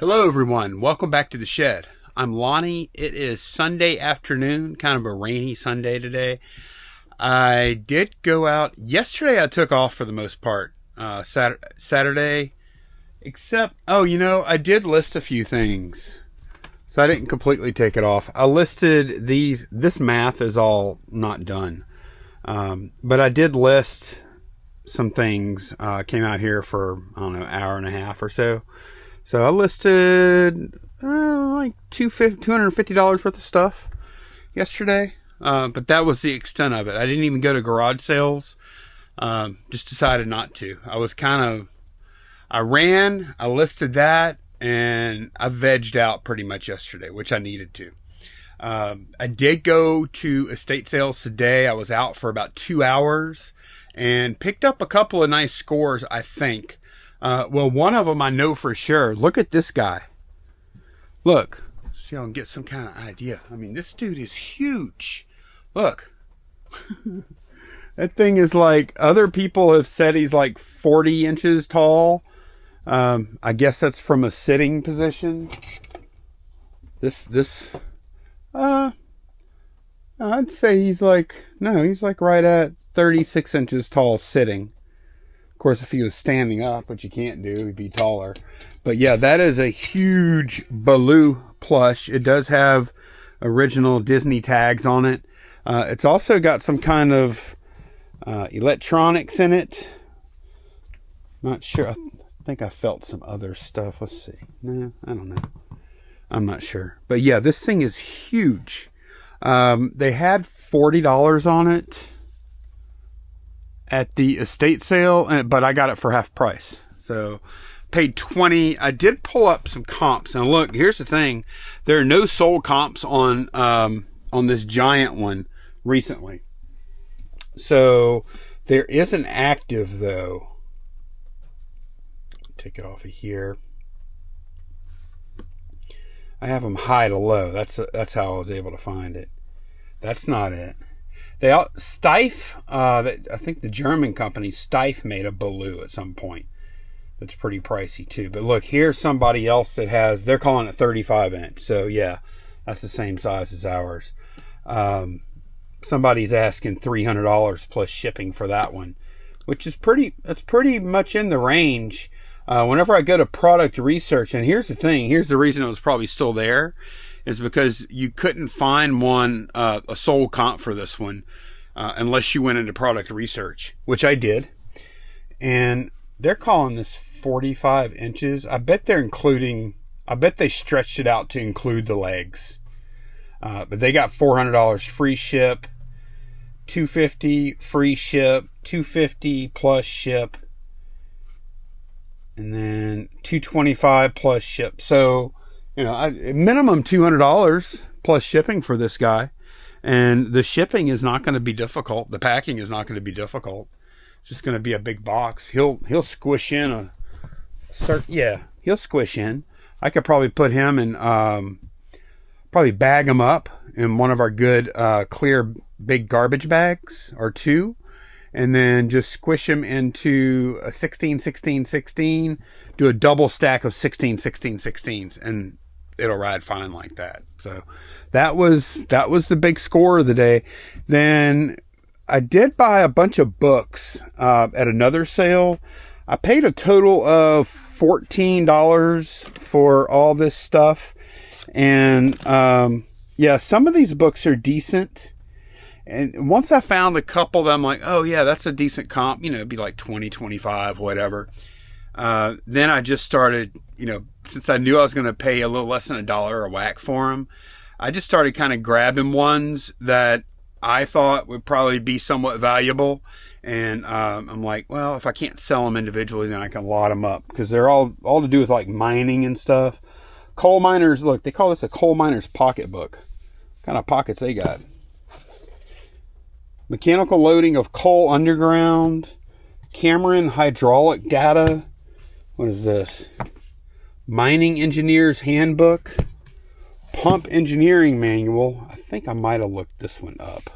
Hello everyone, welcome back to the shed. I'm Lonnie. It is Sunday afternoon, kind of a rainy Sunday today. I did go out yesterday. I took off for the most part. Saturday, except I did list a few things, so I didn't completely take it off. I listed these. This math is all not done, but I did list some things. Came out here for an hour and a half or so. So I listed like $250 worth of stuff yesterday, but that was the extent of it. I didn't even go to garage sales. Just decided not to. I listed that, and I vegged out pretty much yesterday, which I needed to. I did go to estate sales today. I was out for about 2 hours and picked up a couple of nice scores, I think. One of them I know for sure. Look at this guy. Look. See if I can get some kind of idea. I mean, this dude is huge. Look. That thing is like, other people have said he's like 40 inches tall. I guess that's from a sitting position. I'd say he's like right at 36 inches tall sitting. Of course, if he was standing up, which you can't do, he'd be taller. But yeah, that is a huge Baloo plush. It does have original Disney tags on it. It's also got some kind of electronics in it. Not sure. I think I felt some other stuff. Let's see. No, I don't know. I'm not sure. But yeah, this thing is huge. They had $40 on it at the estate sale, but I got it for half price. So paid $20. I did pull up some comps. Now look, here's the thing. There are no sold comps on this giant one recently. So there is an active though. Take it off of here. I have them high to low. That's how I was able to find it. That's not it. Steiff, I think the German company Steiff made a Baloo at some point. That's pretty pricey too. But look, here's somebody else that has, they're calling it 35 inch. So yeah, that's the same size as ours. Somebody's asking $300 plus shipping for that one, which is that's pretty much in the range. Whenever I go to product research, and here's the thing, here's the reason it was probably still there, is because you couldn't find one, a sold comp for this one, unless you went into product research, which I did. And they're calling this 45 inches. I bet they stretched it out to include the legs. But they got $400 free ship, $250 free ship, $250 plus ship, and then $225 plus ship. So, minimum $200 plus shipping for this guy. And the shipping is not going to be difficult. The packing is not going to be difficult. It's just going to be a big box. He'll squish in he'll squish in. I could probably put him in, probably bag him up in one of our good, clear big garbage bags or two. And then just squish him into a 16, 16, 16, do a double stack of 16, 16, 16s, and it'll ride fine like that. So that was the big score of the day. Then I did buy a bunch of books at another sale. I paid a total of $14 for all this stuff. And some of these books are decent. And once I found a couple that I'm like, oh yeah, that's a decent comp, it'd be like 20, 25, whatever. Then I just started, since I knew I was going to pay a little less than $1 a whack for them, I just started kind of grabbing ones that I thought would probably be somewhat valuable. And I'm like, well, if I can't sell them individually, then I can lot them up, because they're all to do with like mining and stuff. Coal miners, look, they call this a coal miner's pocketbook. What kind of pockets they got? Mechanical loading of coal underground. Cameron hydraulic data. What is this? Mining engineer's handbook. Pump engineering manual. I think I might have looked this one up.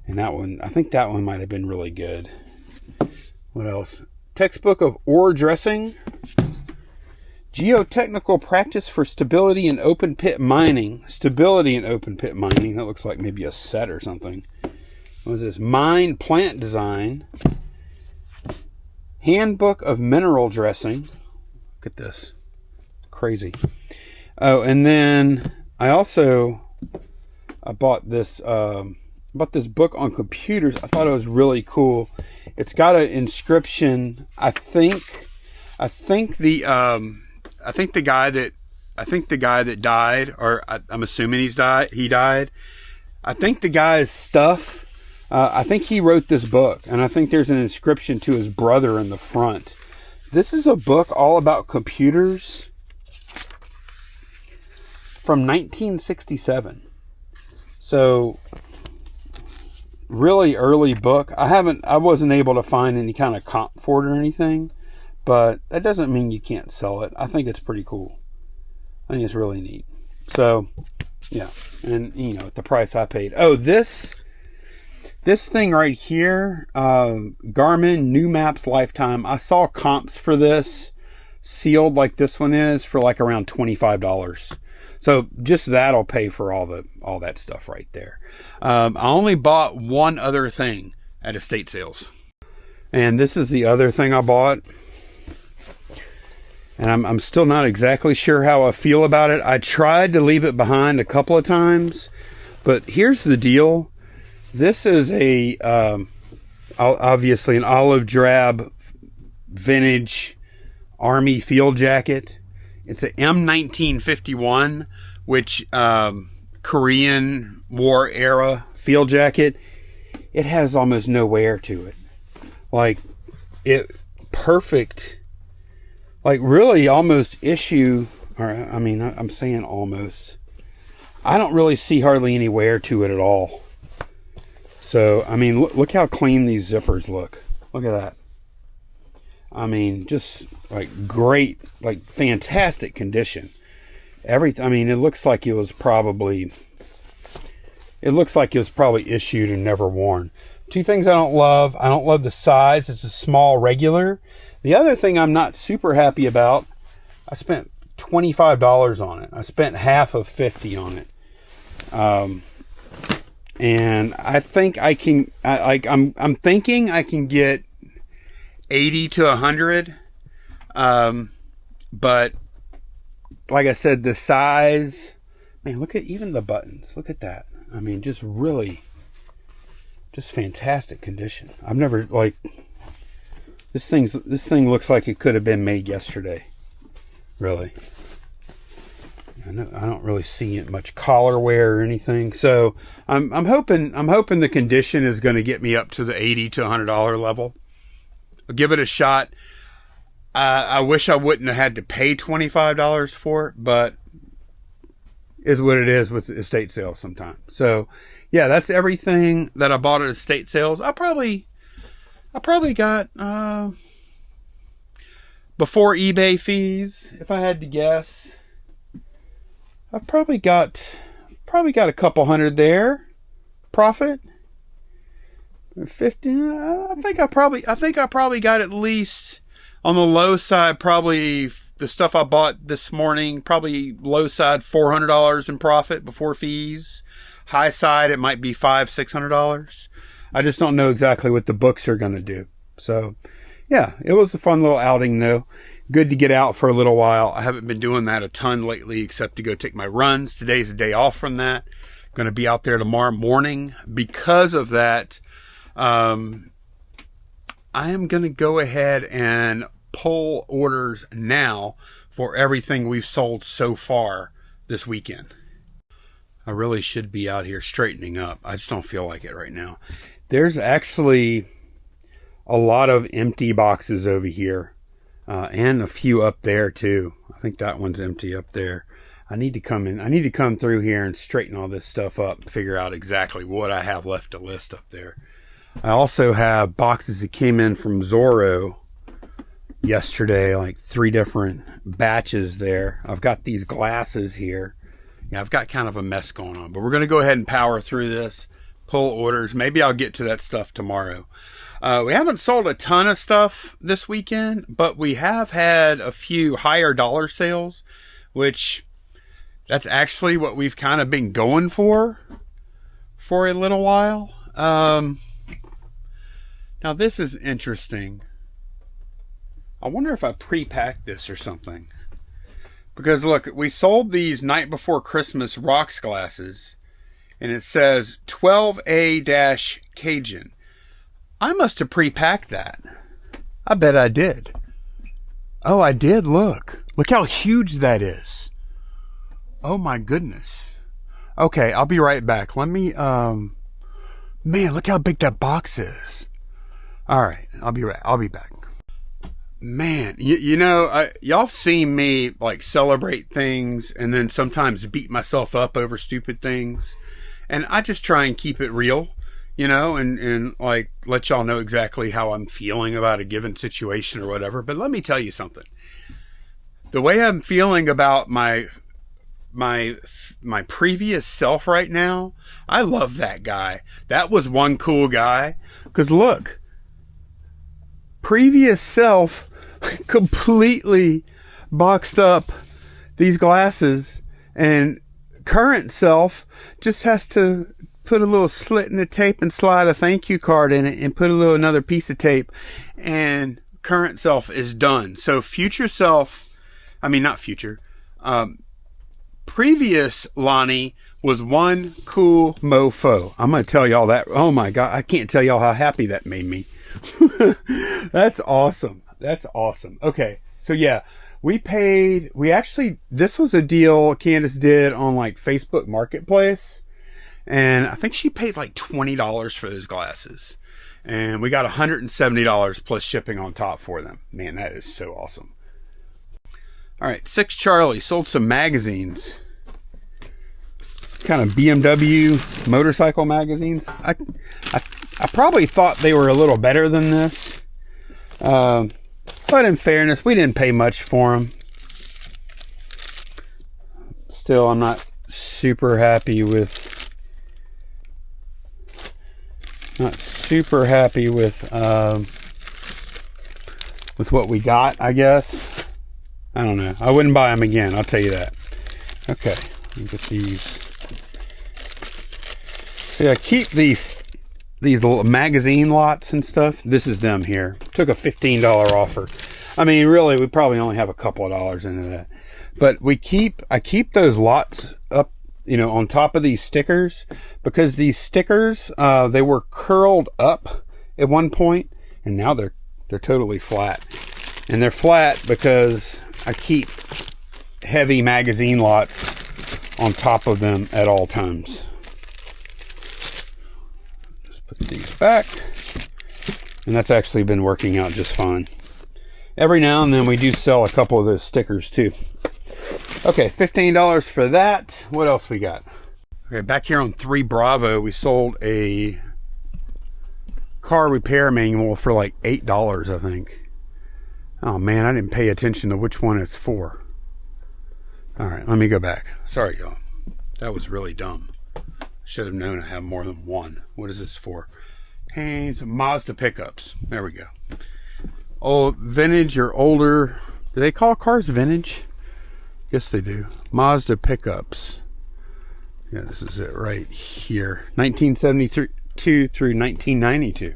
And I think that one might have been really good. What else? Textbook of ore dressing. Geotechnical practice for stability in open pit mining. Stability in open pit mining. That looks like maybe a set or something. What is this? Mine plant design. Handbook of mineral dressing. Look at this. Crazy. Oh, and then I bought this book on computers. I thought it was really cool. It's got an inscription. I think the guy that died, or I'm assuming he died. I think the guy's stuff. I think he wrote this book, and I think there's an inscription to his brother in the front. This is a book all about computers from 1967. So really early book. I wasn't able to find any kind of comp for it or anything, but that doesn't mean you can't sell it. I think it's pretty cool. I think it's really neat. So yeah, and at the price I paid. Oh, this thing right here, Garmin New Maps Lifetime. I saw comps for this sealed like this one is for like around $25. So just that'll pay for all that stuff right there. I only bought one other thing at estate sales, and this is the other thing I bought. And I'm still not exactly sure how I feel about it. I tried to leave it behind a couple of times, but here's the deal. This is obviously an olive drab vintage Army field jacket. It's an M1951, which Korean War era field jacket. It has almost no wear to it. Like perfect. Like really almost issue, or I mean, I'm saying almost. I don't really see hardly any wear to it at all. So, I mean, look how clean these zippers look. Look at that. I mean, just like great, like fantastic condition. I mean, it looks like it was probably issued and never worn. Two things I don't love. I don't love the size. It's a small regular. The other thing I'm not super happy about, I spent $25 on it. I spent half of $50 on it. And I think I can, I'm thinking I can get 80 to 100. But like I said, the size, man, look at even the buttons. Look at that. I mean, just fantastic condition. I've never, like, this thing looks like it could have been made yesterday. Really. I don't really see much collar wear or anything. So I'm hoping the condition is going to get me up to the $80 to $100 level. I'll give it a shot. I wish I wouldn't have had to pay $25 for it, but is what it is with estate sales sometimes. So yeah, that's everything that I bought at estate sales. I probably got before eBay fees, if I had to guess, I've probably got a couple hundred there profit. 50. I think I probably got at least on the low side, probably the stuff I bought this morning, probably low side $400 in profit before fees. High side, it might be $500-$600. I just don't know exactly what the books are going to do. So yeah, it was a fun little outing though. Good to get out for a little while. I haven't been doing that a ton lately, except to go take my runs. Today's a day off from that. I'm going to be out there tomorrow morning. Because of that, I am going to go ahead and pull orders now for everything we've sold so far this weekend. I really should be out here straightening up. I just don't feel like it right now. There's actually a lot of empty boxes over here. And a few up there too. I think that one's empty up there. I need to come through here and straighten all this stuff up, figure out exactly what I have left to list up there. I also have boxes that came in from Zorro yesterday, like 3 different batches there. I've got these glasses here. Yeah, I've got kind of a mess going on, but we're going to go ahead and power through this, pull orders. Maybe I'll get to that stuff tomorrow. We haven't sold a ton of stuff this weekend, but we have had a few higher dollar sales, which that's actually what we've kind of been going for a little while. Now this is interesting. I wonder if I pre-packed this or something. Because look, we sold these night before Christmas rocks glasses, and it says 12A-Cajun. I must have pre-packed that. I bet I did. Oh, I did. Look how huge that is. Oh my goodness. Okay, I'll be right back. Let me, man, look how big that box is. All right, I'll be back. Man, you know, y'all seen me like celebrate things and then sometimes beat myself up over stupid things. And I just try and keep it real, you know, and like let y'all know exactly how I'm feeling about a given situation or whatever. But let me tell you something. The way I'm feeling about my previous self right now, I love that guy. That was one cool guy. Because look, previous self completely boxed up these glasses, and current self just has to put a little slit in the tape and slide a thank you card in it and put another piece of tape, and current self is done. So future self, I mean not future, previous Lonnie was one cool mofo. I'm gonna tell y'all that. Oh my god, I can't tell y'all how happy that made me. That's awesome. That's awesome. Okay, so yeah, this was a deal Candace did on like Facebook Marketplace, and I think she paid like $20 for those glasses, and we got $170 plus shipping on top for them. Man, that is so awesome. All right, 6 Charlie sold some magazines, kind of BMW motorcycle magazines. I probably thought they were a little better than this. But in fairness, we didn't pay much for them. Still, I'm not super happy with what we got, I guess. I don't know. I wouldn't buy them again, I'll tell you that. Okay, let me get these. So yeah, keep these little magazine lots and stuff. This is them here. Took a $15 offer. I mean, really, we probably only have a couple of dollars into that. But I keep those lots up, you know, on top of these stickers, because these stickers, they were curled up at one point, and now they're totally flat. And they're flat because I keep heavy magazine lots on top of them at all times. Put these back, and that's actually been working out just fine. Every now and then we do sell a couple of those stickers too. Okay, $15 for that. What else we got? Okay, back here on 3 Bravo, we sold a car repair manual for like $8, I think. Oh man, I didn't pay attention to which one it's for. All right, let me go back. Sorry, y'all. That was really dumb. Should have known I have more than one. What is this for? Hey, some Mazda pickups. There we go. Old vintage or older. Do they call cars vintage? Yes, they do. Mazda pickups. Yeah, this is it right here. 1972 through 1992.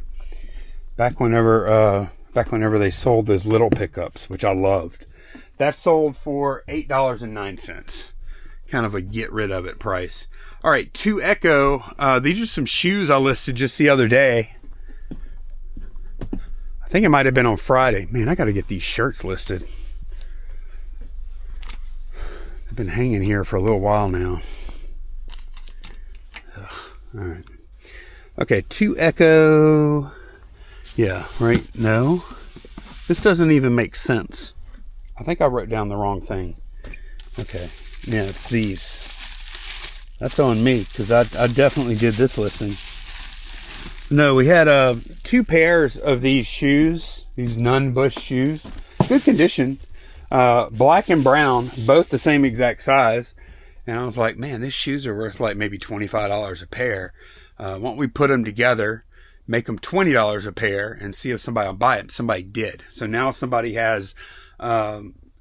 Back whenever they sold those little pickups, which I loved. That sold for $8.09. Kind of a get rid of it price. All right, 2 Echo. These are some shoes I listed just the other day. I think it might have been on Friday. Man, I got to get these shirts listed. They've been hanging here for a little while now. Ugh, all right. Okay, 2 Echo. Yeah, right. No. This doesn't even make sense. I think I wrote down the wrong thing. Okay. Yeah, it's these. That's on me, because I definitely did this listing. No, we had 2 pairs of these shoes, these Nun Bush shoes. Good condition. Black and brown, both the same exact size. And I was like, man, these shoes are worth like maybe $25 a pair. Why don't we put them together, make them $20 a pair, and see if somebody will buy it? Somebody did. So now somebody has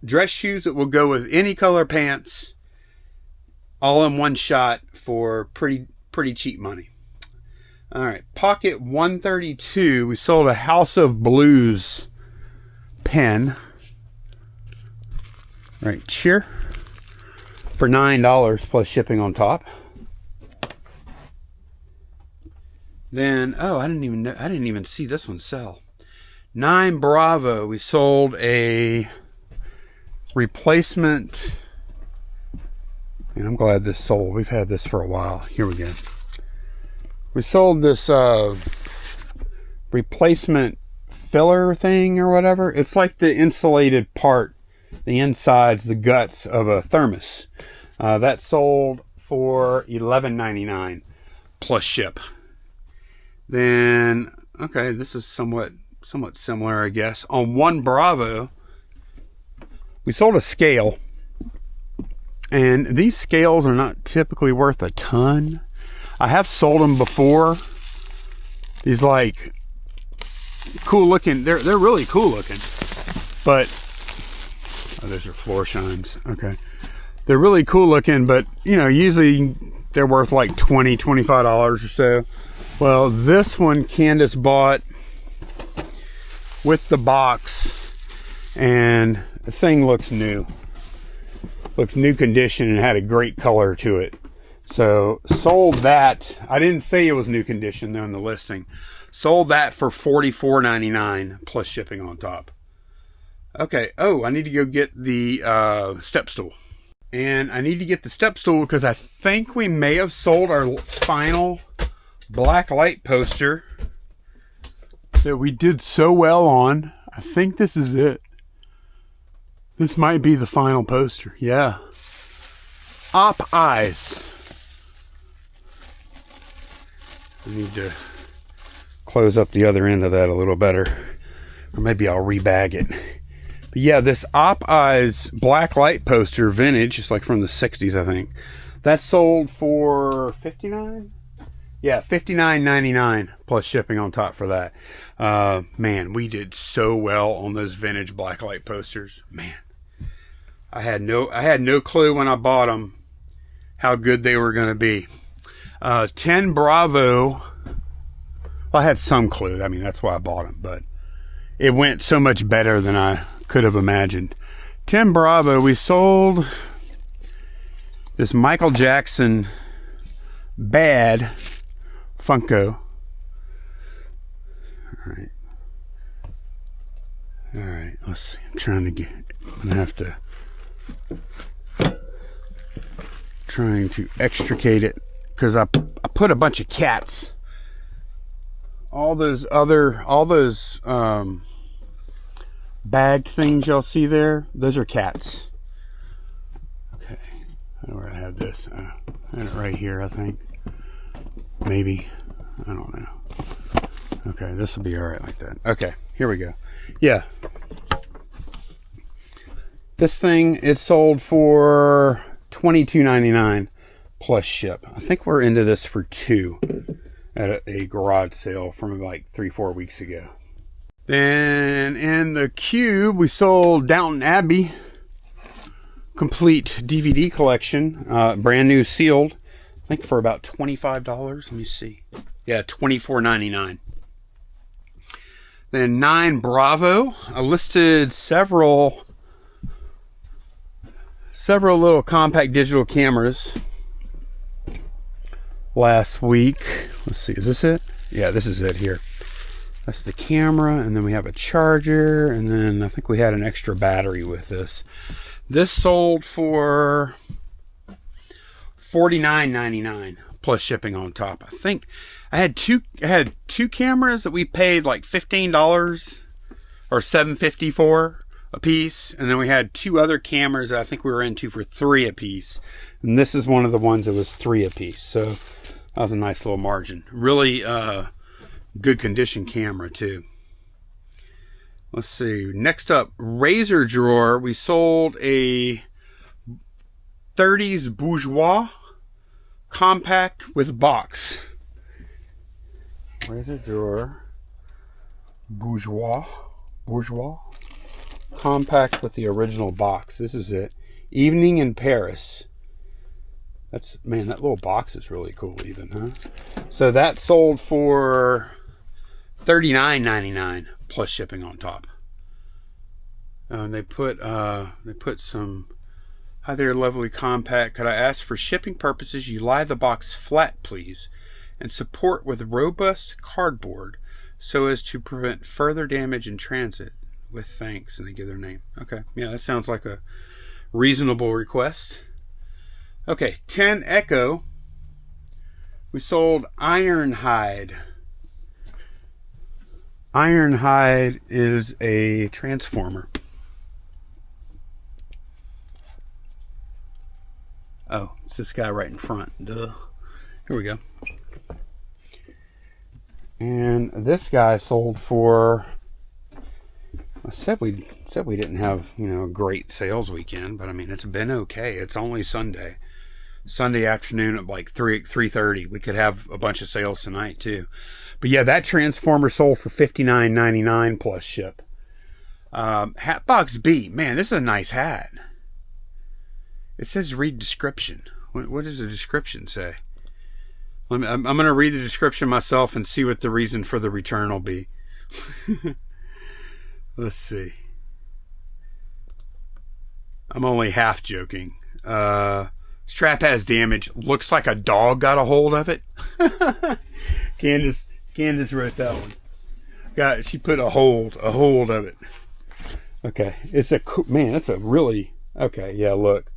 dress shoes that will go with any color pants, all in one shot for pretty cheap money. All right, Pocket 132. We sold a House of Blues pen right here for $9 plus shipping on top. Then, oh, I didn't even see this one sell. 9 Bravo. We sold a replacement, and I'm glad this sold. We've had this for a while. Here we go. We sold this replacement filler thing or whatever. It's like the insulated part, the insides, the guts of a thermos. That sold for $11.99 plus ship. Then, okay, this is somewhat similar, I guess. On 1 Bravo, we sold a scale. And these scales are not typically worth a ton. I have sold them before. These like cool looking, they're really cool looking. But, oh, those are floor shines. Okay. They're really cool looking, but you know, usually they're worth like $20, $25 or so. Well, this one Candace bought with the box, and the thing looks new. Looks new condition and had a great color to it. So sold that. I didn't say it was new condition though in the listing. Sold that for $44.99 plus shipping on top. Okay. Oh, I need to go get the step stool. And I need to get the step stool because I think we may have sold our final black light poster that we did so well on. I think this is it. This might be the final poster. Yeah. Op Eyes. I need to close up the other end of that a little better. Or maybe I'll rebag it. But yeah, this Op Eyes black light poster, vintage, it's like from the 60s, I think. That sold for $59? Yeah, $59.99 plus shipping on top for that. Man, we did so well on those vintage black light posters. Man, I had no clue when I bought them how good they were going to be. 10 Bravo. Well, I had some clue. I mean, that's why I bought them, but it went so much better than I could have imagined. 10 Bravo. We sold this Michael Jackson Bad Funko. All right, let's see. I'm gonna have to trying to extricate it because I put a bunch of cats. All those bagged things y'all see there, those are cats. Okay, I know where I have this. I had it right here, I think. Maybe, I don't know. Okay, this will be all right like that. Okay, here we go. Yeah, this thing, it sold for $22.99 plus ship. I think we're into this for $2 at a garage sale from like 3-4 weeks ago. Then in the cube, we sold Downton Abbey complete DVD collection, brand new sealed. I think for about $25. Let me see. Yeah, $24.99. Then 9 Bravo. I listed several little compact digital cameras last week. Let's see, is this it? Yeah, this is it here. That's the camera, and then we have a charger, and then I think we had an extra battery with this. This sold for $49.99 plus shipping on top. I think I had two cameras that we paid like $15 or $7.50 for a piece, and then we had 2 other cameras that I think we were into for $3 a piece, and this is one of the ones that was $3 a piece. So that was a nice little margin. Really good condition camera too. Let's see. Next up, razor drawer. We sold a 30s Bourgeois compact with box. razor drawer, bourgeois, compact with the original box. This is it. Evening in Paris. That's, man, that little box is really cool even, huh? So that sold for $39.99 plus shipping on top. They put some, hi there, lovely compact. Could I ask for shipping purposes you lie the box flat, please, and support with robust cardboard so as to prevent further damage in transit. With thanks, and they give their name. Okay, yeah, that sounds like a reasonable request. Okay, 10 Echo. We sold Ironhide. Ironhide is a transformer. Oh, it's this guy right in front. Duh. Here we go. And this guy sold for, I said we didn't have, a great sales weekend, but I mean, it's been okay. It's only Sunday. Sunday afternoon at like 3:30. We could have a bunch of sales tonight too. But yeah, that transformer sold for $59.99 plus ship. Hatbox B. Man, this is a nice hat. It says read description. What does the description say? I'm going to read the description myself and see what the reason for the return will be. Let's see. I'm only half joking. Strap has damage. Looks like a dog got a hold of it. Candace wrote that one. She put a hold of it. Okay, it's a man. It's a really okay. Yeah, look,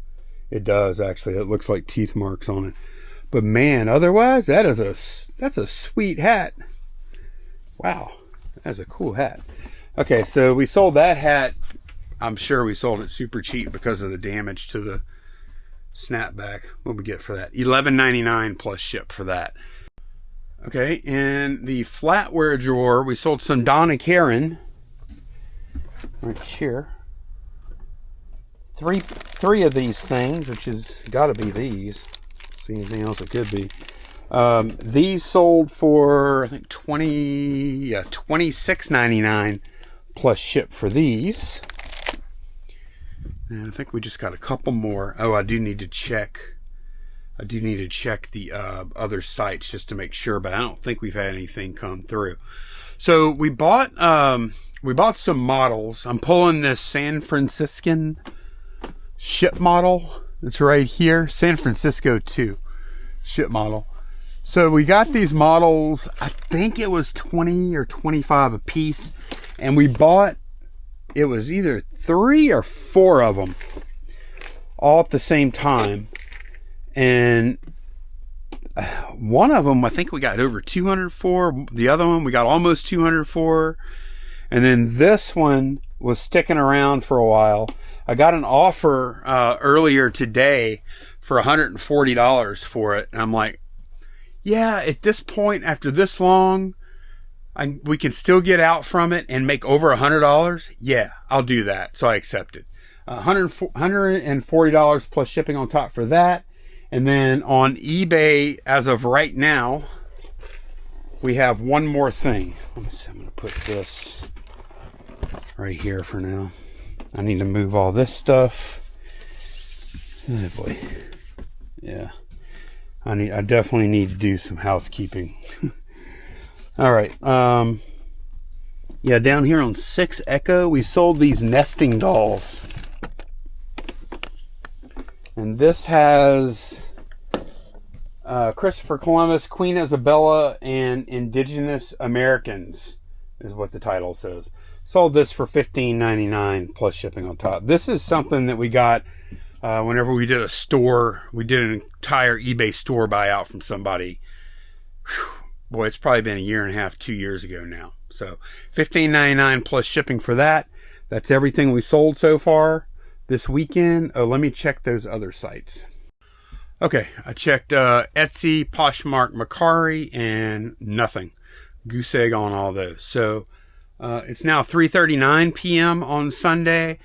it does actually. It looks like teeth marks on it. But man, otherwise, that's a sweet hat. Wow, that's a cool hat. Okay, so we sold that hat. I'm sure we sold it super cheap because of the damage to the snapback. What did we get for that? $11.99 plus ship for that. Okay, and the flatware drawer, we sold some Donna Karan right here. Three of these things, which has got to be these. See anything else it could be. These sold for, I think, $26.99 plus ship for these. And I think we just got a couple more. Oh, I do need to check the other sites just to make sure, but I don't think we've had anything come through. So we bought some models. I'm pulling this San Franciscan ship model. It's right here, San Francisco 2 ship model. So we got these models, I think it was 20 or 25 a piece, and we bought, it was either 3 or 4 of them all at the same time. And one of them I think we got over 200 for. The other one we got almost 200 for. And then this one was sticking around for a while. I got an offer earlier today for $140 for it. And I'm like, yeah, at this point, after this long, we can still get out from it and make over $100. Yeah, I'll do that. So I accepted. $140 plus shipping on top for that. And then on eBay, as of right now, we have one more thing. Let me see, I'm going to put this right here for now. I need to move all this stuff. Oh boy. Yeah. I definitely need to do some housekeeping. All right. Yeah, down here on 6 Echo, we sold these nesting dolls. And this has Christopher Columbus, Queen Isabella, and Indigenous Americans, is what the title says. Sold this for $15.99 plus shipping on top. This is something that we got whenever we did an entire eBay store buyout from somebody. Whew, boy, it's probably been a year and a half, 2 years ago now. So $15.99 plus shipping for that. That's everything we sold so far this weekend. Oh, let me check those other sites. Okay, I checked Etsy, Poshmark, Mercari, and nothing. Goose egg on all those. So it's now 3:39 p.m. on Sunday.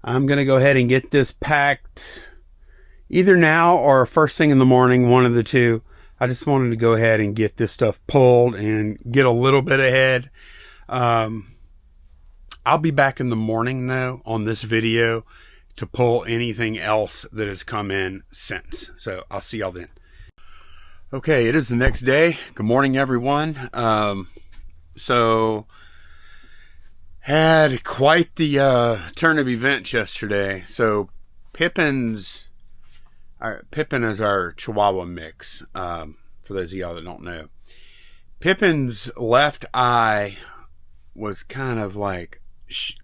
I'm going to go ahead and get this packed either now or first thing in the morning, one of the two. I just wanted to go ahead and get this stuff pulled and get a little bit ahead. I'll be back in the morning though on this video to pull anything else that has come in since. So I'll see y'all then. Okay, it is the next day. Good morning, everyone. So had quite the turn of events yesterday. So Pippin is our Chihuahua mix. For those of y'all that don't know, Pippin's left eye was kind of like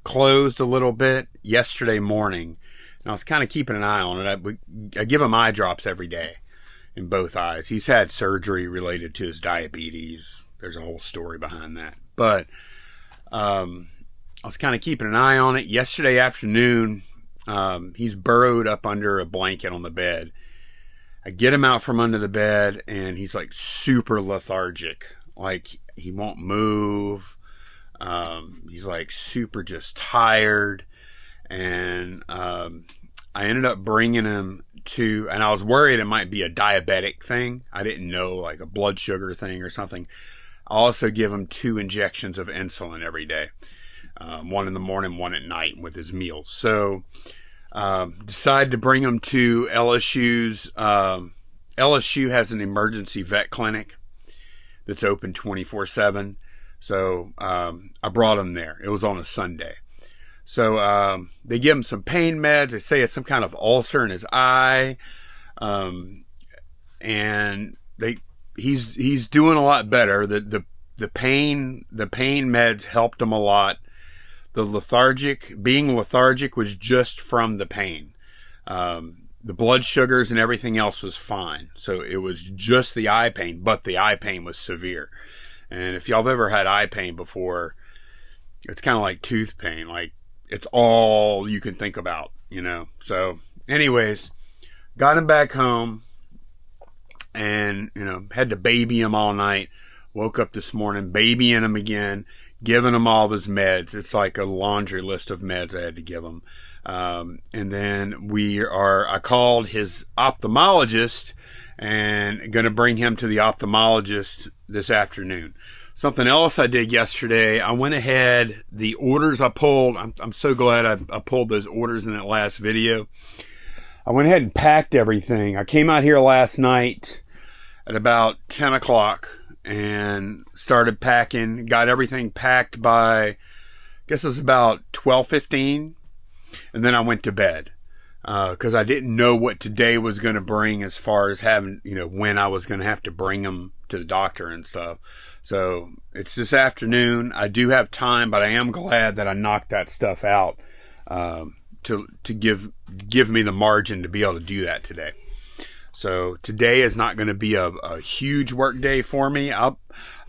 closed a little bit yesterday morning, and I was kind of keeping an eye on it. I give him eye drops every day in both eyes. He's had surgery related to his diabetes. There's a whole story behind that, but I was kind of keeping an eye on it. Yesterday afternoon, he's burrowed up under a blanket on the bed. I get him out from under the bed, and he's like super lethargic. Like he won't move. He's like super just tired. And I ended up bringing him to, and I was worried it might be a diabetic thing. I didn't know, like a blood sugar thing or something. I also give him 2 injections of insulin every day. One in the morning, one at night with his meals. So decided to bring him to LSU's. LSU has an emergency vet clinic that's open 24/7. So I brought him there. It was on a Sunday. So they give him some pain meds. They say it's some kind of ulcer in his eye, and he's doing a lot better. The pain meds helped him a lot. Being lethargic was just from the pain. The blood sugars and everything else was fine. So it was just the eye pain, but the eye pain was severe. And if y'all have ever had eye pain before, it's kind of like tooth pain. Like it's all you can think about, you know. So anyways, got him back home and, you know, had to baby him all night. Woke up this morning, babying him again, giving him all of his meds. It's like a laundry list of meds I had to give him. And then I called his ophthalmologist and going to bring him to the ophthalmologist this afternoon. Something else I did yesterday, I went ahead, the orders I pulled, I'm so glad I pulled those orders in that last video. I went ahead and packed everything. I came out here last night at about 10 o'clock and started packing, got everything packed by, I guess it was about 12:15, and then I went to bed. Because I didn't know what today was going to bring as far as having, you know, when I was going to have to bring them to the doctor and stuff. So it's this afternoon. I do have time, but I am glad that I knocked that stuff out to give me the margin to be able to do that today. So today is not going to be a huge work day for me. I'm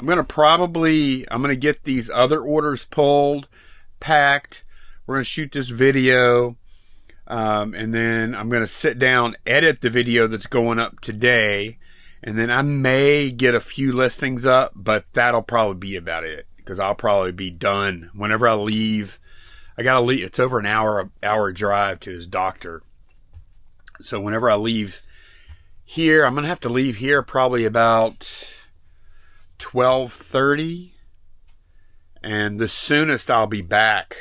going to get these other orders pulled, packed. We're going to shoot this video. And then I'm going to sit down, edit the video that's going up today. And then I may get a few listings up, but that'll probably be about it. Because I'll probably be done whenever I leave. I got to leave. It's over an hour drive to his doctor. So whenever I leave here, I'm going to have to leave here probably about 12:30. And the soonest I'll be back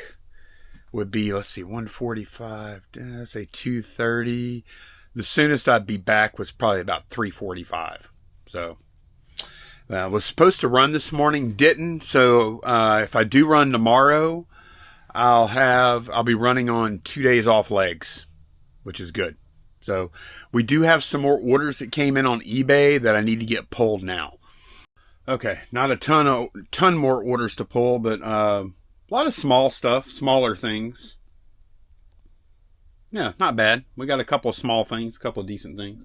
would be, let's see, 1:45, say 2:30. The soonest I'd be back was probably about 3:45. So I was supposed to run this morning, didn't. So if I do run tomorrow, I'll be running on 2 days off legs, which is good. So we do have some more orders that came in on eBay that I need to get pulled now. Okay, not a ton more orders to pull, but a lot of small stuff, smaller things. Yeah, not bad. We got a couple of small things, a couple of decent things.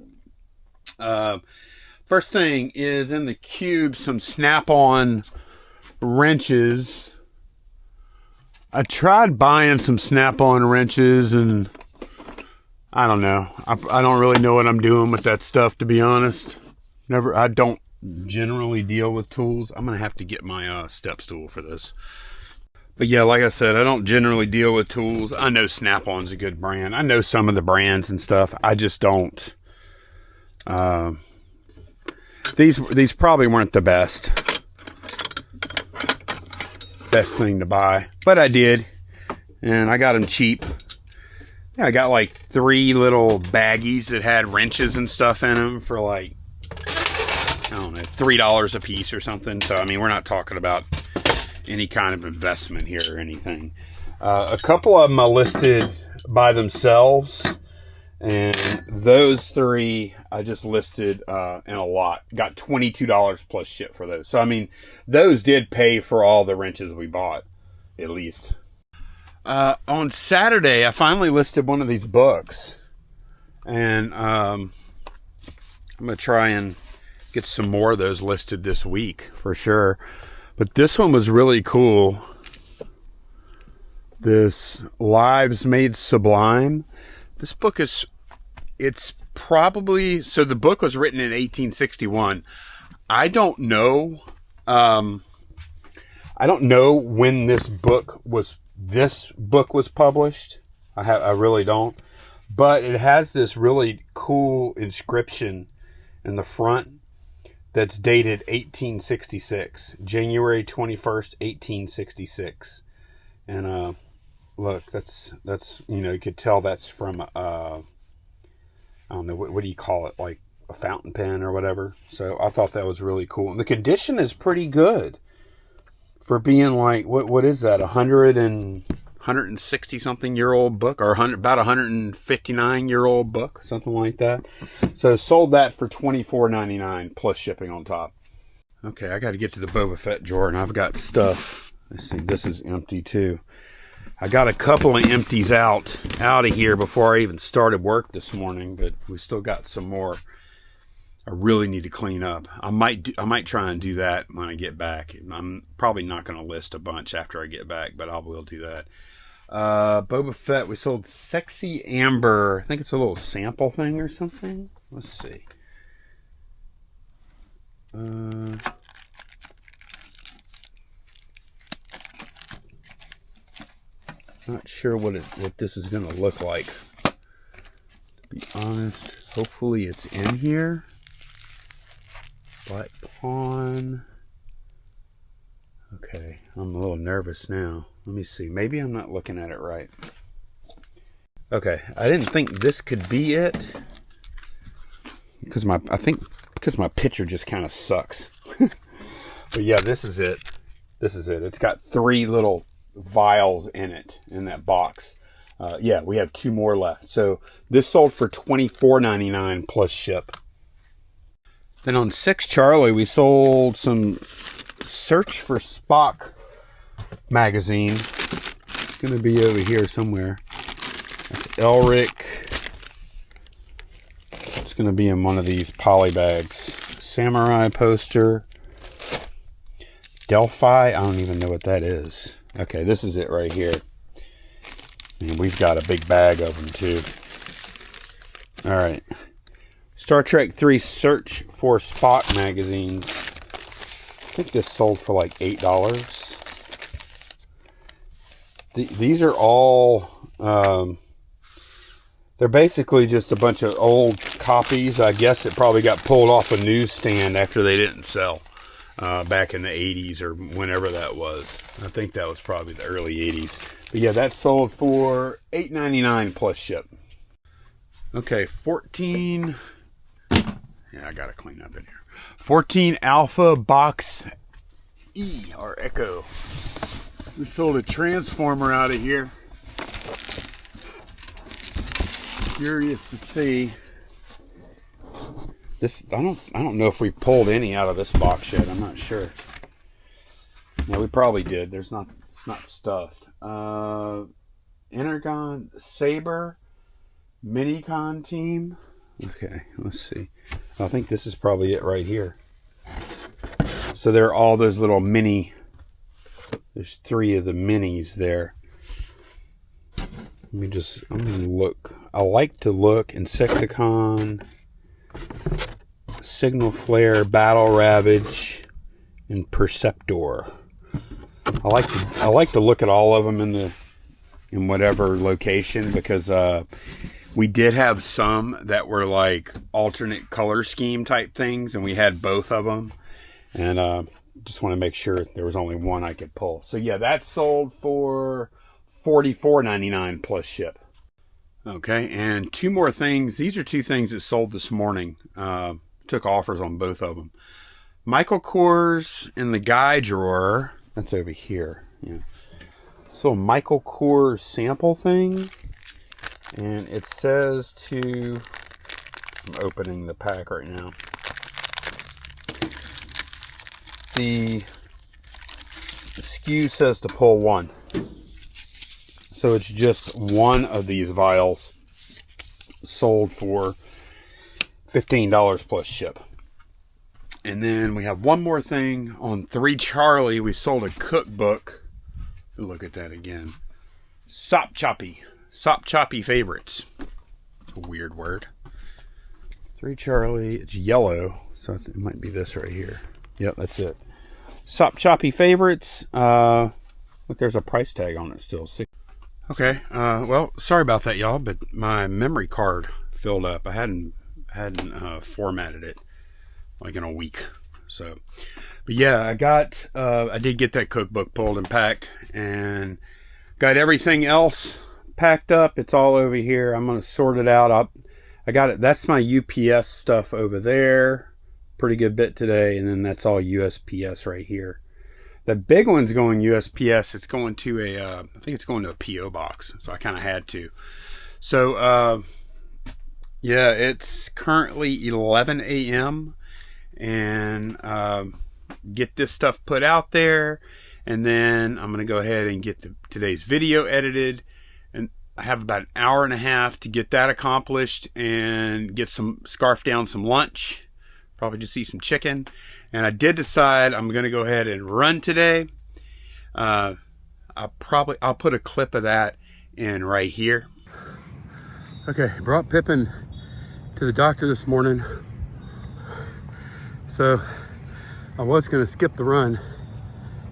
First thing is in the cube, some Snap-on wrenches. I tried buying some Snap-on wrenches and I don't know. I don't really know what I'm doing with that stuff, to be honest. I don't generally deal with tools. I'm going to have to get my step stool for this. But yeah, like I said, I don't generally deal with tools. I know Snap-on's a good brand. I know some of the brands and stuff. I just don't. These probably weren't the best thing to buy, but I did, and I got them cheap. Yeah, I got like 3 little baggies that had wrenches and stuff in them for like, I don't know, $3 a piece or something. So I mean, we're not talking about any kind of investment here or anything. A couple of them I listed by themselves, and those 3 I just listed in a lot. Got $22 plus ship for those. So I mean, those did pay for all the wrenches we bought, at least. On Saturday, I finally listed one of these books, and I'm gonna try and get some more of those listed this week for sure. But this one was really cool. This Lives Made Sublime. This book it's probably, so the book was written in 1861. I don't know when this book was published. I really don't. But it has this really cool inscription in the front that's dated 1866, January 21st, 1866. And look, that's you could tell that's from I don't know, what do you call it, like a fountain pen or whatever. So I thought that was really cool. And the condition is pretty good for being like, what is that, 160 something year old book, or about 159 year old book, something like that. So sold that for $24.99 plus shipping on top. Okay, I got to get to the Boba Fett drawer, and I've got stuff. Let's see, this is empty too. I got a couple of empties out of here before I even started work this morning, but we still got some more I really need to clean up. I might try and do that when I get back. I'm probably not going to list a bunch after I get back, but I will do that. Boba Fett, we sold Sexy Amber. I think it's a little sample thing or something. Let's see. Not sure what this is going to look like. To be honest, hopefully it's in here. Black Pawn. Okay, I'm a little nervous now. Let me see. Maybe I'm not looking at it right. Okay, I didn't think this could be it because my picture just kind of sucks. But yeah, this is it. This is it. It's got 3 little vials in it, in that box. Yeah, we have 2 more left. So this sold for $24.99 plus ship. Then on 6 Charlie, we sold some Search for Spock magazine. It's going to be over here somewhere. That's Elric. It's going to be in one of these poly bags. Samurai poster. Delphi. I don't even know what that is. Okay, this is it right here. And we've got a big bag of them too. All right. Star Trek 3 Search for Spock magazine. I think this sold for like $8. These are all, they're basically just a bunch of old copies. I guess it probably got pulled off a newsstand after they didn't sell back in the 80s or whenever that was. I think that was probably the early 80s. But yeah, that sold for $8.99 plus ship. Okay, 14... Yeah, I gotta clean up in here. 14 Alpha Box E, or Echo. We sold a transformer out of here. Curious to see. This I don't know if we pulled any out of this box yet. I'm not sure. Yeah, we probably did. It's not stuffed. Energon Saber Minicon team. Okay, let's see. I think this is probably it right here. So there are all those little mini. There's 3 of the minis there. I'm gonna look. I like to look. Insecticon, Signal Flare, Battle Ravage, and Perceptor. I like to look at all of them in whatever location, because We did have some that were like alternate color scheme type things, and we had both of them. And just want to make sure there was only one I could pull. So yeah, that sold for $44.99 plus ship. Okay, and two more things. These are two things that sold this morning. Took offers on both of them. Michael Kors in the guy drawer. That's over here. Yeah. So Michael Kors sample thing. And it says to... I'm opening the pack right now. The SKU says to pull one. So it's just one of these vials sold for $15 plus ship. And then we have one more thing on 3 Charlie. We sold a cookbook. Look at that again. Sop Choppy favorites. It's a weird word. 3 Charlie. It's yellow, so it might be this right here. Yep, that's it. Sop Choppy favorites. Look, there's a price tag on it still. Okay. Well, sorry about that, y'all, but my memory card filled up. I hadn't formatted it like in a week. So, but yeah, I did get that cookbook pulled and packed, and got everything else packed up. It's all over here. I'm gonna sort it out. I got it. That's my UPS stuff over there. Pretty good bit today, and then that's all USPS right here. The big one's going USPS. It's going to I think it's going to a PO box. So I kind of had to. So yeah, it's currently 11 a.m. and get this stuff put out there, and then I'm gonna go ahead and get today's video edited, and I have about an hour and a half to get that accomplished and get scarf down some lunch, probably just eat some chicken. And I did decide I'm gonna go ahead and run today. I'll put a clip of that in right here. Okay, brought Pippin to the doctor this morning. So I was gonna skip the run,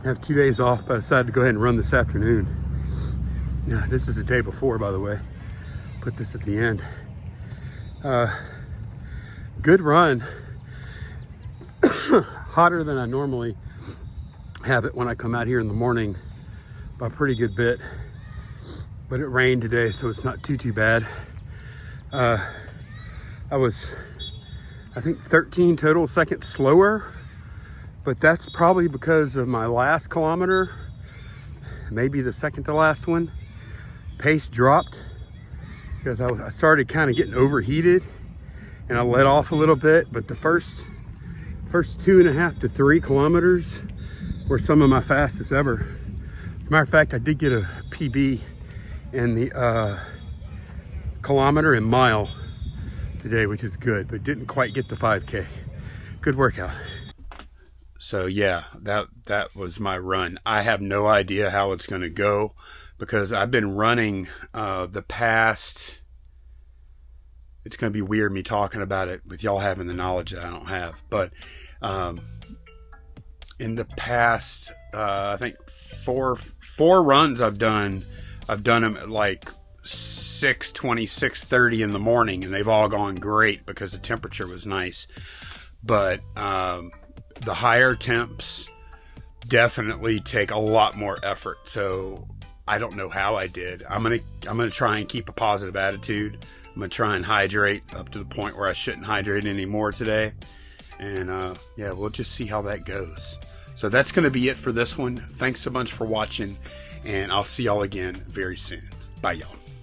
have 2 days off, but I decided to go ahead and run this afternoon. Now, this is the day before, by the way. Put this at the end. Good run. Hotter than I normally have it when I come out here in the morning by a pretty good bit. But it rained today, so it's not too bad. I was, I think, 13 total seconds slower, but that's probably because of my last kilometer, maybe the second to last one. Pace dropped because I started kind of getting overheated, and I let off a little bit, but the first 2.5 to 3 kilometers were some of my fastest ever. As a matter of fact, I did get a PB in the kilometer and mile today, which is good, but didn't quite get the 5K. Good workout. So yeah, that was my run. I have no idea how it's going to go because I've been running the past. It's going to be weird me talking about it with y'all having the knowledge that I don't have. But in the past, I think four runs I've done them at like 6:20, 6:30 in the morning, and they've all gone great because the temperature was nice. But the higher temps definitely take a lot more effort. So I don't know how I did. I'm gonna try and keep a positive attitude. I'm gonna try and hydrate up to the point where I shouldn't hydrate anymore today. And yeah, we'll just see how that goes. So that's gonna be it for this one. Thanks so much for watching, and I'll see y'all again very soon. Bye, y'all.